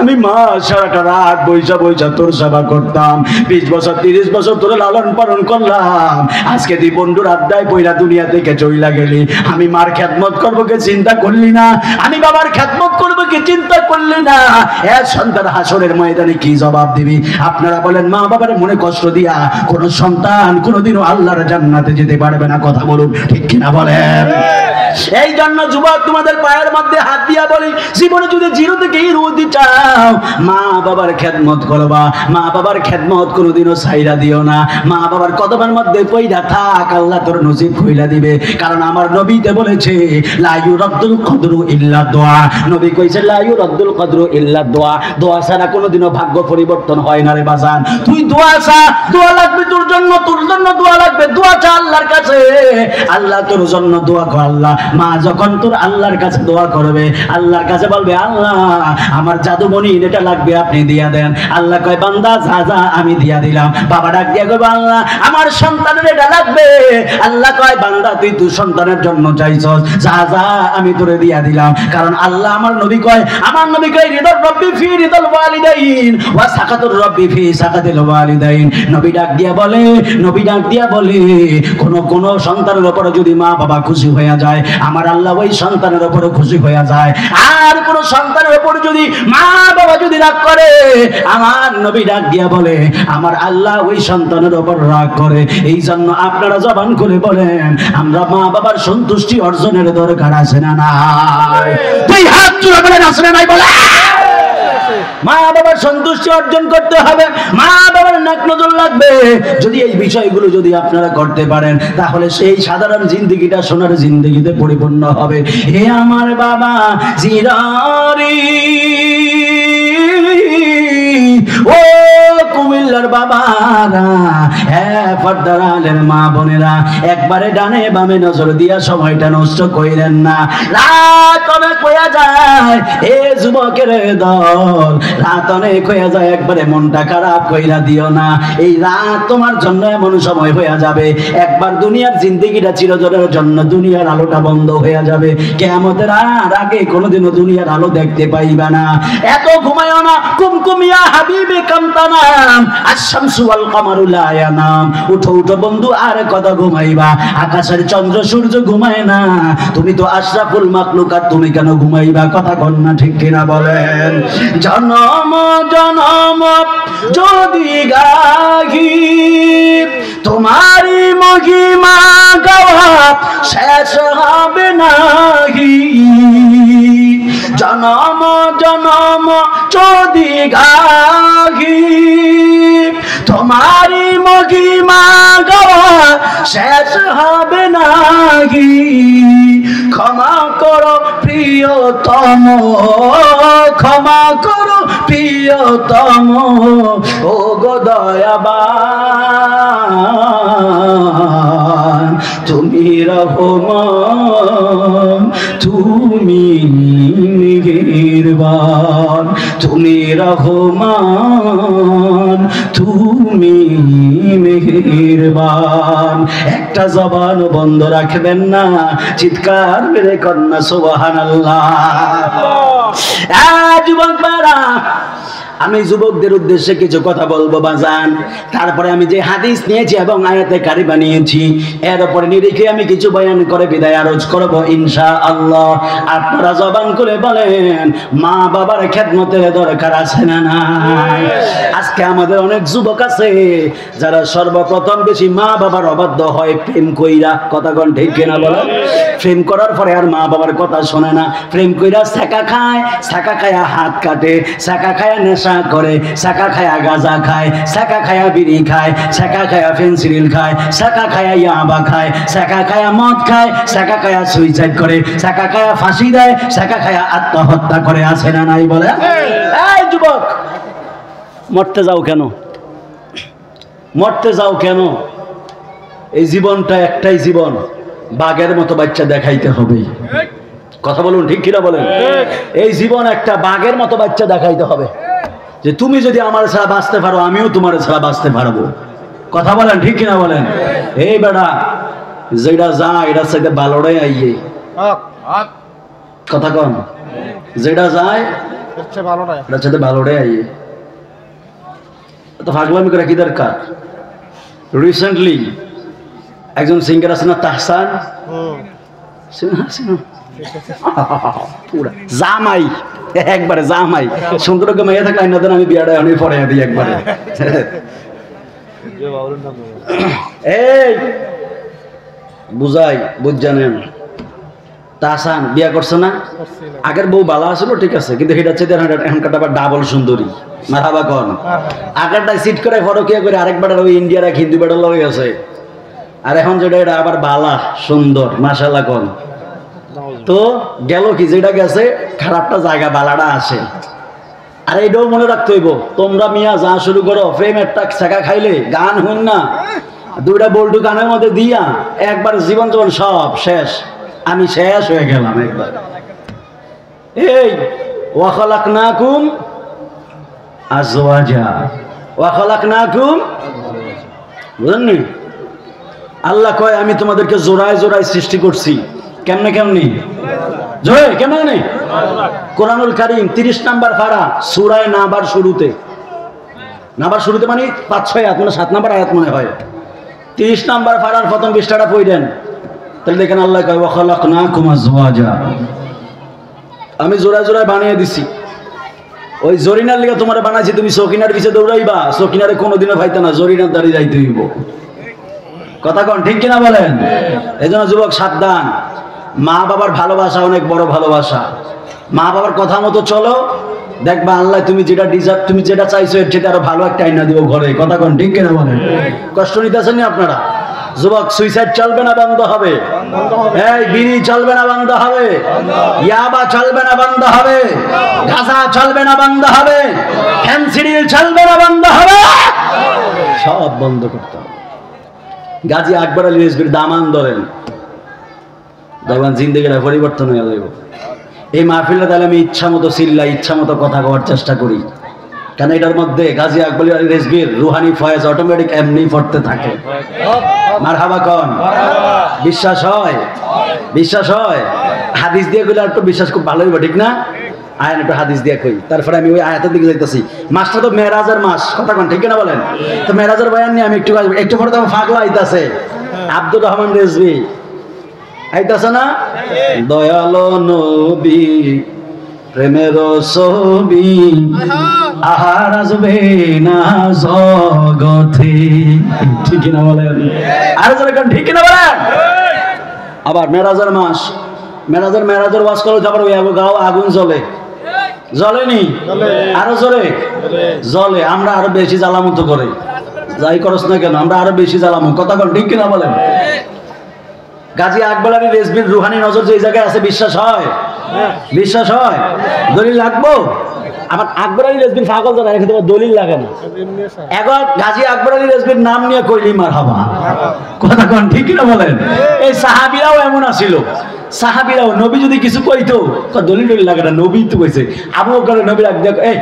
আমি মা সারাটা রাত বইসা বইসা তোর সেবা করতাম। 20 বছর 30 বছর তোর লালন পালন করলাম। আজকে তুই বন্ধুর আড্ডায় পইরা দুনিয়া থেকে চইলা গেলি। আমি মার খেদমত করবো কে চিন্তা করলি না? আমি বাবার খেদমত করবো কি চিন্তা করলি না? এ সন্তান হাসরের ময়দানে কি জবাব দিবি? আপনারা বলেন মা বাবার মনে কষ্ট দিয়া কোন সন্তান কোনোদিনও আল্লাহর জান্নাতে যেতে পারবে না। কথা বলুন ঠিক কিনা বলেন? এই জন্য যুবক তোমাদের পায়ের মধ্যে হাত দিয়া বলি, জীবনে যদি জিরো থেকে হিরো হতে চাও মা বাবার খেদমত করবা। মা বাবার খেদমত কোনোদিনও ছাইরা দিও না। মা বাবার কদমের মধ্যে পইরা থাক, আল্লাহ তোর নসিব কইরা দিবে। কারণ আমার নবীতে বলেছে লা ইউরাদ্দুল কদরু ইল্লা দোয়া। নবী কইছে লা ইউরাদ্দুল কদরু ইল্লা দোয়া। দোয়া ছাড়া কোনোদিনও ভাগ্য পরিবর্তন হয় না রে বাজান। তুই দোয়া চা, দোয়া লাগবে তোর জন্য দোয়া লাগবে। দোয়া চা আল্লাহর কাছে, আল্লাহ তোর জন্য দোয়া কর। আল্লাহ মা যখন তোর আল্লাহর কাছে দোয়া করবে, আল্লাহর কাছে বলবে আল্লাহ আমার জাদুমণি এটা লাগবে আপনি দিয়া দেন। আল্লাহ কয় বান্দা যা যা আমি দিয়া দিলাম। বাবা ডাক দিয়া কইবে আল্লাহ আমার সন্তানের এটা লাগবে। আল্লাহ কয় বান্দা তুই তোর সন্তানের জন্য চাইছস, যা যা আমি তোরে দিয়া দিলাম। কারণ আল্লাহ আমার নবী কয় রিদল রব্বি ফি রিদল ওয়ালিদাইন ওয়া সাকাতুর রব্বি ফি সাকাতিল ওয়ালিদাইন। নবী ডাক দিয়া বলে কোন সন্তানের উপর যদি মা বাবা খুশি হয়ে যায় আমার আল্লাহ ওই সন্তানের উপর খুশি হয়ে যায়। আর কোন সন্তানের উপর যদি মা বাবা যদি রাগ করে আমার নবী ডাক দিয়া বলে আমার আল্লাহ ওই সন্তানের উপর রাগ করে। এই জন্য আপনারা জবান করে বলেন আমরা মা বাবার সন্তুষ্টি অর্জনের দরকার আছে না নাই? তুই হাত তুলে বলেন আছে না নাই? বলে মা বাবার সন্তুষ্টি অর্জন করতে হবে, মা বাবার নাক নজর লাগবে। যদি এই বিষয়গুলো যদি আপনারা করতে পারেন তাহলে সেই সাধারণ জিন্দেগিটা সোনার জিন্দেগিতে পরিপূর্ণ হবে। হে আমার বাবা জিরারি, ও কুমিল্লার বাবারা, হ্যাঁ পর্দার আলের মা বোনেরা, একবারে ডানে বামে নজর দিয়া সময়টা নষ্ট কইরেন না। রাত অনেক হয়ে যায় এ যুবকের দল, রাত অনেক হয়ে যায়, একবারে মনটা খারাপ কইরা দিও না। এই রাত তোমার জন্য এমন সময় হয়ে যাবে একবার দুনিয়ার জিন্দেগিটা চিরজনের জন্য দুনিয়ার আলোটা বন্ধ হয়ে যাবে। কিয়ামতের আগে কোনোদিনও দুনিয়ার আলো দেখতে পাইবা না। এত ঘুমায়ও না। কুমকুমিয়া হাবিবে কামতানাম আশ-শামসু ওয়াল কামারু লা ইয়ানাম। উঠো উঠো বন্ধু আর কত ঘুমাইবা? আকাশের চন্দ্র সূর্য ঘুমায় না, তুমি তো আশরাফুল মাখলুকাত, তুমি কেন ঘুমাইবা? কথা কন না ঠিক কিনা বলেন? জনম জনম যদি গাহি তোমারি মহিমা গাওয়া শেষ হবে নাহি। জনম জনম যদি গাহি তোমারি মহিমা গাওয়া শেষ হবে নাহি। ক্ষমা করো প্রিয়তম, ক্ষমা করো প্রিয়তম, ও গো দয়াবান তুমি রহমান, তুমি মেহেরবান, তুমি রহমান, তুমি মেহেরবান। একটা জবান বন্ধ রাখবেন না, চিৎকার মেরে কন্যা সুবহানাল্লাহ। যুবক ভাইরা, আমি যুবকদের উদ্দেশ্যে কিছু কথা বলবো বাজান। তারপরে আমি যে হাদিস নিয়েছি এবং আয়াতে কারিমা নিয়েছি এর উপরে নিরিখে আমি কিছু বয়ান করে বিদায় আরজ করব ইনশাআল্লাহ। আপনারা জবান করে বলেন মা বাবার খেদমতের দরকার আছে না নাই? আজকে আমাদের অনেক যুবক আছে যারা সর্বপ্রথম বেশি মা বাবার অবাধ্য হয় প্রেম কইরা। কথা কোন ঠিক কিনা বলেন? প্রেম করার পরে আর মা বাবার কথা শোনে না। প্রেম কইরা ছাকা খায়, ছাকা খায়া হাত কাটে, ছাকা খায়া নেশা করে, ছাকা খায়া গাঁজা খায়, ছাকা খায়া বিড়ি খায়, ছাকা খায়া ফেন্সিডিল খায়, ছাকা খায়া ইয়াবা খায়, ছাকা খায়া মদ খায়, ছাকা খায়া সুইসাইড করে, ছাকা খায়া ফাঁসি দেয়, ছাকা খায়া আত্মহত্যা করে। আছে না নাই বলে? এই যুবক মরতে যাও কেন? মরতে যাও কেন? এই জীবনটা একটাই জীবন, বাঘের মতো বাচ্চা দেখাইতে হবে। কথা বলুন ঠিক কিনা বলেন? এই জীবন একটা বাঘের মতো বাচ্চা দেখাইতে হবে যে তুমি যদি আমার ছাড়া বাঁচতে পারো আমিও তোমার ছাড়া বাঁচতে পারবো। কথা বলেন ঠিক কিনা বলেন? এই বেটা যেটা যা এটা চাইতে ভালোটাই আইয়ে কথা কন যেটা যায় এটা চাইতে ভালোটাই আইয়ে তো পাগলামি করে কি দরকার রিসেন্টলি একজন সিঙ্গার আছে না তাহসান জামাই একবারে জামাই সুন্দর মেয়ে থাকলে আইনাদের আমি বিয়াটা অনেক পরে দিই একবারে এই বুঝাই বুঝ জানেন তাহসান বিয়া করছে না আগের বউ ভালো আসলো ঠিক আছে কিন্তু এটা হচ্ছে এখনকার আবার ডাবল সুন্দরী মারহাবা কন আগেরটাই সিট করে ফরকিয়া করে আরেকবার ওই ইন্ডিয়ার এক হিন্দু বেটার লগে গেছে আর এখন যেটা এটা আবার বালা সুন্দর মাশাআল্লাহ কন তো গেল কি যেটা গেছে খারাপটা জায়গা বালাটা আসে আর এটাও মনে রাখতে হইব তোমরা মিয়া যা শুরু করো প্রেম একটা ছেঁকা খাইলে গান হইন না দুইটা বল্টু গানের মধ্যে দিয়া একবার জীবন জীবন সব শেষ আমি শেষ হয়ে গেলাম একবার এই ওয়াখালাকনাকুম আজওয়াজা ওয়াখালাকনাকুম বুঝলেন আল্লাহ কয় আমি তোমাদেরকে জোড়ায় জোড়ায় সৃষ্টি করছি কেমনে কেমনি জোরে কেমনে কোরআনুল কারীম 30 নাম্বার পারা সূরা নাবার শুরুতে মানে 5-6 আয়াত মানে 7 নাম্বার আয়াত মনে হয় 30 নাম্বার পারার প্রথম পৃষ্ঠাটা পড়েন তাহলে দেখেন আল্লাহ কয় ওয়া খালাকনাকুম আজওয়াজা আমি জোড়ায় জোড়ায় বানিয়ে দিছি ওই জরিনার লিগে তোমারে বানাইছি তুমি সকিনার পিছে দৌড়াইবা সকিনারে কোনোদিনও পাইতা না জরিনার দাঁড়ি যাইতে হইব কথা কোন ঠিক কিনা বলেন এজন্য যুবক সাবধান মা বাবার ভালোবাসা অনেক বড় ভালোবাসা মা বাবার কথা মতো চলো দেখবা আল্লাহ তুমি যেটা ডিজার্ভ তুমি যেটা চাইছো এর চেয়ে আরো ভালো একটা আইনা দিব ঘরে কথা কোন ঠিক কিনা বলেন কষ্ট নিতেছেন না আপনারা যুবক সুইসাইড চলবে না বন্ধ হবে এই বিড়ি চলবে না বন্ধ হবে ইয়াবা চলবে না বন্ধ হবে গাঁজা চলবে না বন্ধ হবে ফেনসিডিল চলবে না বন্ধ হবে সব বন্ধ করতে হবে গাজী আকবর আলী রিজভীর দামান ধরেন দেখবেন জিন্দেগিটা পরিবর্তন হয়ে যাবে এই মাহফিলটা তাহলে আমি ইচ্ছা মতো চিল্লাই ইচ্ছা মতো কথা কওয়ার চেষ্টা করি কেন এটার মধ্যে গাজী আকবর আলী রিজভীর রুহানি ফয়েজ অটোমেটিক এমনি পড়তে থাকে মারহাবা কন বিশ্বাস হয় হাদিস দিয়ে গেলে একটু বিশ্বাস খুব ভালো হইব ঠিক না আয়ান একটু হাদিস দিয়ে কই তারপরে আমি ওই আয়াতের দিকে যাইতেছি মাসটা তো মেরাজের মাস কথা কোন ঠিক না বলেন তো মেরাজের বয়ান নিয়ে আমি একটু পরে তো ফাগলা আইতাছে আব্দুর রহমান রিজভী আইতাছে না দয়ালো নবী প্রেমের ছবি আহার আসবে না জগতে ঠিক না বলেন আর যেরকম ঠিক না বলেন আবার মেরাজের মাস মেরাজের ওয়াজ করো যাবার ওই গাও আগুন জ্বলেনি আরো জ্বলে আমরা আরো বেশি জ্বালামতো করে যাই করস না কেন আমরা আরো বেশি জ্বালামো কথা কোন ঠিক কিনা বলেন গাজী আকবর আলী রিজভীর রুহানি নজর যে জায়গায় আছে বিশ্বাস হয় দলিল লাগবো আমার আকবর আলী রিজভীর পাগল যারা এখানে তোমার দলিল লাগে না এখন গাজী আকবর আলী রিজভীর নাম নিয়ে কইলি মারহাবা কথা কোন ঠিক কিনা বলেন এই সাহাবীরাও এমন আছিল সাহাবীরাও নবী যদি কিছু কইতো দলিল লাগে না নবী তো কইছে আবু বকর নবী দেখ এই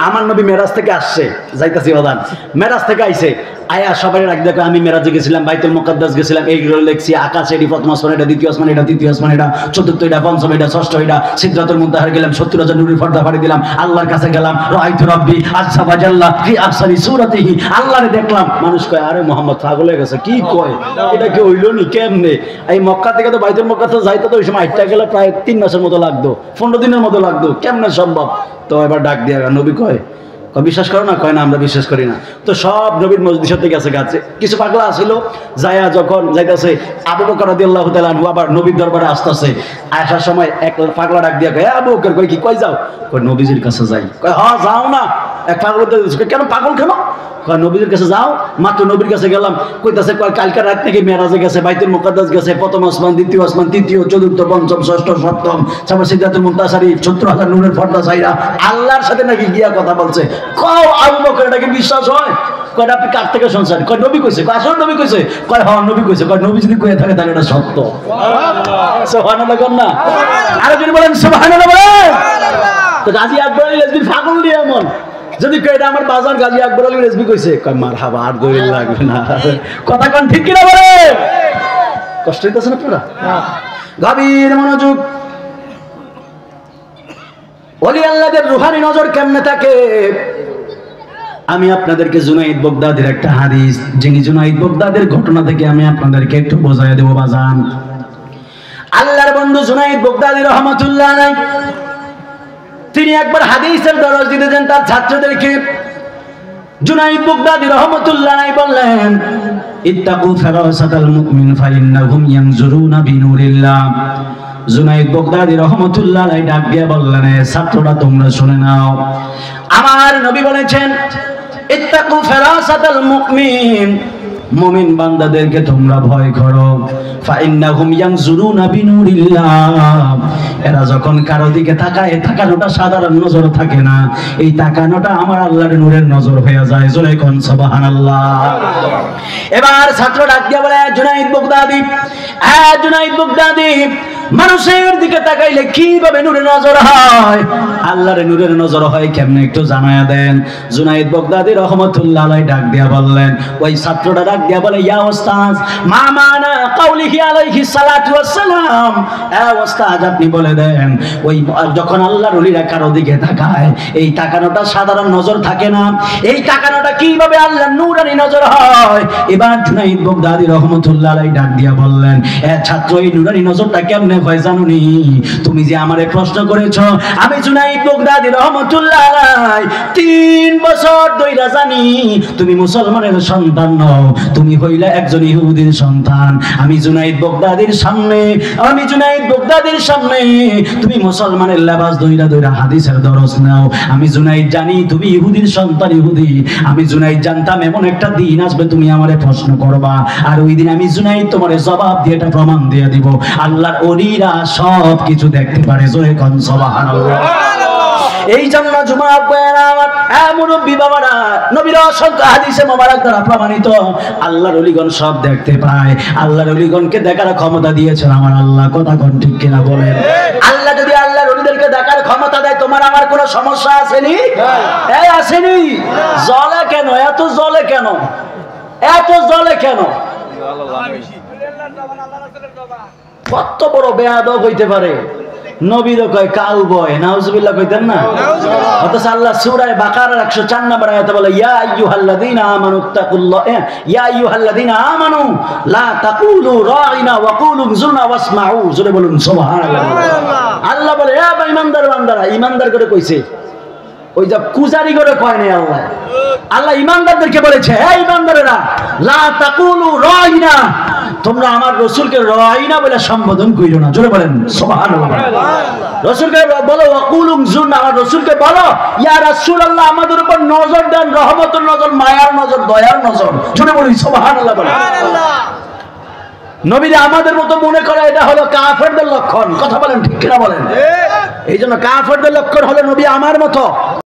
আমার নবী মেরাজ থেকে আসছে যাইতাছি বাদান মেরাজ থেকে আইছে আয়া সবাই রাখ দেখো আমি মেরাজে গেছিলাম বাইতুল মুকাদ্দাস গেছিলাম এইগুলো লিখছি আকাশ এটি প্রথম আসমান এটা দ্বিতীয় আসমান এটা তৃতীয় আসমান এটা চতুর্থ এটা পঞ্চম এটা ষষ্ঠ এটা সিদরাতুল মুনতাহা গেলাম 70,000 নূরের পর্দা ফাড়ি দিলাম আল্লাহর কাছে গেলাম রাআইতু রাব্বি আযজা ওয়াজাল্লা ফি আহসানি সূরাতিহি আল্লাহরে দেখলাম মানুষ কয় আরে মুহাম্মদ পাগল হয়ে গেছে কি কয় এটা কি হইলো নি কেমনে এই মক্কা থেকে তো বাইতুল মুকাদ্দাস যাইতে তো ওই সময় আইটা গেলে প্রায় 3 মাসের মতো লাগতো 15 দিনের মতো লাগতো কেমনে সম্ভব তো এবার ডাক দিয়া নবী কয় বিশ্বাস করো না কয় না আমরা বিশ্বাস করি না তো সব নবীর মজলিস থেকে গেছে কিছু পাগলা আসিল যায়া যখন যাইতেছে আবু বকর রাদিয়াল্লাহু তাআলা আনহু আবার নবীর দরবারে আসতেছে আসার সময় এক পাগলা ডাক দিয়া কয় আবু বকর কই কি কই যাও কয় নবীজির কাছে যাই কয় হ্যাঁ যাও না এক পাগল কেন পাগল কেন কয় নবীজির কাছে যাও মাত্র নবীর কাছে গেলাম কইতাছে কয় কালকে রাত থেকে মেরাজে গেছে বাইতুল মুকাদ্দাস গেছে প্রথম আসমান দ্বিতীয় আসমান তৃতীয় চতুর্থ পঞ্চম ষষ্ঠ সপ্তম তারপর সিদরাতুল মুনতাহা শরীফ 70,000 নূরের পর্দা ছাইরা আল্লাহর সাথে নাকি গিয়া কথা বলছে কও আবু বকর এটাকে বিশ্বাস হয় কয় আপনি কার থেকে শুনছেন কয় নবী কইছে কয় আসল নবী কইছে কয় হ্যাঁ নবী কইছে কয় নবী যদি কইয়া থাকে তাহলে এটা সত্য সুবহানাল্লাহ কোন না আর যদি বলেন সুবহানাল্লাহ বলেন তো গাজী আকবর আলী রিজভীর পাগল দিয়ে এমন যদি কয় এটা আমার বাজার গাজী আকবর আলী রিজভী কইছে কয় মারহাবা আর দলিল লাগবে না কথা কোন ঠিক কিনা বলে কষ্ট হইতেছেন আপনারা? গভীর মনোযোগ। ওলি আল্লাহদের রুহানি নজর কেমনে থাকে? আমি আপনাদেরকে জুনাইদ বাগদাদির একটা হাদিস, যিনি জুনাইদ বাগদাদির ঘটনা থেকে আমি আপনাদেরকে একটু বোঝাই দেব বাজান। আল্লাহর বন্ধু জুনাইদ বাগদাদি রহমাতুল্লাহ আলাইহি, তিনি একবার হাদিসের দরজ দিতেছেন তার ছাত্রদেরকে। জুনাইদ বাগদাদি রহমাতুল্লাহ আলাইহি বললেন, ইত্তাকু ফারাসাতাল মুমিন ফাইন্নাহুম ইয়ানজুরুনা বিনুরিল্লাহ। জুনাইদ বাগদাদি রহমাতুল্লাহ আলাইহি ডাক দিয়ে বললেন, ছাত্ররা তোমরা শুনে নাও, আমার নবী বলেছেন ইত্তাকু ফারাসাতাল মুমিন, মুমিন বান্দাদেরকে তোমরা ভয় করো। ফাইন্নাহুম ইয়ানজুরুনা বিনুরিল্লাহ, এরা যখন কারো দিকে তাকায়, তাকানোটা সাধারণ নজর থাকে না, এই তাকানোটা আমার আল্লাহর নূরের নজর হয়ে যায়। জোরে কোন সুবহানাল্লাহ। এবার ছাত্র ডাক দিয়ে বলে, জুনাইদ বাগদাদি, জুনাইদ বাগদাদি, মানুষের দিকে তাকাইলে কিভাবে নূরের নজর হয়? আল্লাহর নূরের নজর হয় কেমনে একটু জানায়া দেন। জুনাইদ বাগদাদি রহমাতুল্লাহ আলাইহি ডাক দিয়া বললেন, ওই ছাত্রটা ডাক দিয়া বলে, ইয়া ওস্তাদ, মা মানা কাউলিহি আলাইহিস সালাতু ওয়াস সালাম, ওস্তাদ আপনি বলে দেন, ওই যখন আল্লাহর ওলিরা কারো দিকে তাকায়, এই তাকানোটা সাধারণ নজর থাকে না, এই তাকানোটা কিভাবে আল্লাহর নূরানি নজর হয়? এবার জুনাইদ বাগদাদি রহমাতুল্লাহ আলাইহি ডাক দিয়া বললেন, ছাত্র, এই নূরানি নজরটা কেমনে হয় জানুনি? তুমি যে আমারে প্রশ্ন করেছ, আমি জুনাইদ বাগদাদি রহমাতুল্লাহ আলাইহি 3 বছর ধইরা জানি তুমি মুসলমানের সন্তান নও, তুমি হইলা একজন ইহুদির সন্তান। আমি জুনাইদ বাগদাদির সামনে, আমি জুনাইদ বাগদাদির সামনে তুমি মুসলমানের লেবাস ধইরা ধইরা হাদিসের দরস নাও। আমি জুনাইদ জানি তুমি ইহুদির সন্তান, ইহুদি। আমি জুনাইদ জানতাম এমন একটা দিন আসবে তুমি আমারে প্রশ্ন করবা, আর ওই দিন আমি জুনাইদ তোমারে জবাব দিয়ে এটা প্রমাণ দিয়ে দিব। আল্লাহর ওলিরা সব কিছু দেখতে পারে। জোরে কোন সুবহানাল্লাহ। এই জন্য জুমার পয়রা আমার মুরব্বি বাবারা, নবীর অসংখ্য হাদিসে মোবারক দ্বারা প্রমাণিত, আল্লাহর ওলিগণ সব দেখতে পায়। আল্লাহর ওলিগণকে দেখার ক্ষমতা দিয়েছেন আমার আল্লাহ। কথা কোন ঠিক কিনা বলেন? আল্লাহ যদি আল্লাহর ওলিদেরকে দেখার ক্ষমতা দেয়, তোমার আমার কোনো সমস্যা আসেনি? এই আসেনি? জ্বলে কেন? এত জ্বলে কেন? এত জ্বলে কেন? কত বড় বেয়াদব হইতে পারে। নবীর কয় কাউবয়, নাউজুবিল্লাহ কইতেন না? অথচ আল্লাহ সূরা বাকারার 104 নম্বর আয়াতে বলে, ইয়া আইয়ুহাল্লাযীনা আমানু তাকুল্লাহ, ইয়া আইয়ুহাল্লাযীনা আমানু লা তাকুলু রাইনা ওয়া কুলু যুরনা ওয়াসমাউ। জোরে বলুন সুবহানাল্লাহ। আল্লাহ বলে, এ ইমানদার বান্দারা, ইমানদার করে কইছে, ওই যে কুজারি করে কয় নাই আল্লাহ। আল্লাহ ইমানদারদেরকে বলেছে, হে ইমানদারেরা, লা তাকুলু রাইনা, তোমরা আমার রাসূলকে রাইনা বলে সম্বোধন কইরো না। জোরে বলেন সুবহানাল্লাহ। রাসূলকে বলো ওয়াকুলু যুরনা, আমার রাসূলকে বলো, ইয়া রাসূলুল্লাহ, আমাদের উপর নজর দেন, রহমতের নজর, মায়ার নজর, দয়ার নজর। জোরে বলি সুবহানাল্লাহ। সুবহানাল্লাহ। নবীরা আমাদের মতো মনে করে এটা হলো কাফেরদের লক্ষণ। কথা বলেন ঠিক কিনা বলেন? এই জন্য কাফেরদের লক্ষণ হলো নবী আমার মতো।